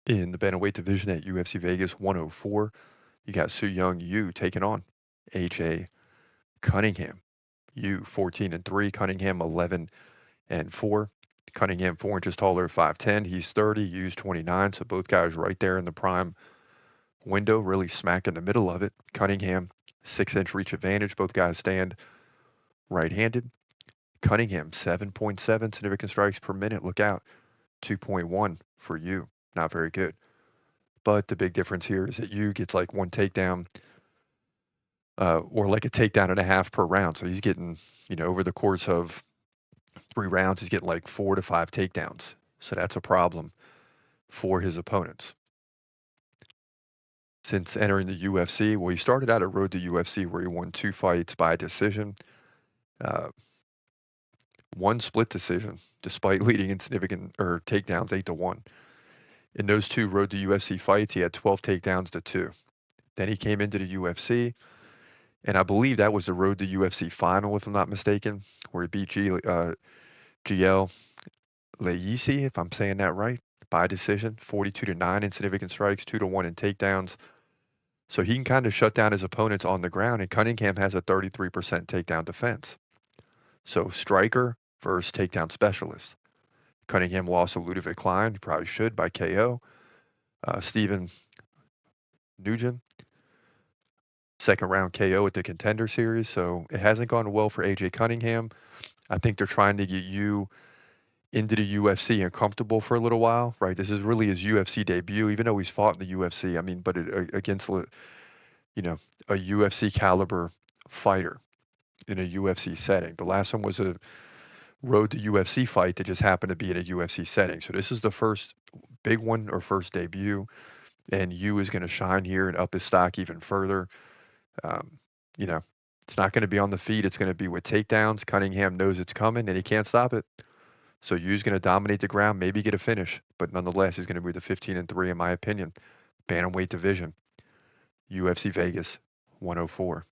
In the bantamweight division at UFC Vegas 104, you got SuYoung You taking on AJ Cunningham. You 14-3, Cunningham 11-4. Cunningham 4 inches taller, 5'10. He's 30, Yu's 29, so both guys right there in the prime window, really smack in the middle of it. Cunningham 6-inch reach advantage. Both guys stand right-handed. Cunningham 7.7 significant strikes per minute. Look out. 2.1 for you. Not very good. But the big difference here is that you gets like one takedown, or like a takedown and a half per round. So he's getting, over the course of 3 rounds, he's getting like 4 to 5 takedowns. So that's a problem for his opponents. Since entering the UFC, well, he started out at Road to UFC where he won 2 fights by decision, uh, one split decision, despite leading in significant or takedowns 8-1. In those 2 Road to UFC fights, he had 12 takedowns to 2. Then he came into the UFC, and I believe that was the Road to UFC final, if I'm not mistaken, where he beat GL Leisi, if I'm saying that right, by decision, 42-9 in significant strikes, 2-1 in takedowns. So he can kind of shut down his opponents on the ground, and Cunningham has a 33% takedown defense. So striker versus takedown specialist. Cunningham lost to Ludovic Klein, he probably should, by KO. Stephen Nugent, second round KO at the Contender Series. So it hasn't gone well for AJ Cunningham. I think they're trying to get you into the UFC and comfortable for a little while, right? This is really his UFC debut, even though he's fought in the UFC. I mean, but against, a UFC caliber fighter in a UFC setting. The last one was a Road to UFC fight that just happened to be in a UFC setting. So this is the first big one or first debut, and you is going to shine here and up his stock even further. Um, you know, it's not going to be on the feet. It's going to be with takedowns. Cunningham knows it's coming, and he can't stop it. So Yu's going to dominate the ground, maybe get a finish, but nonetheless, he's going to be the 15-3 in my opinion. Bantamweight division, UFC Vegas 104.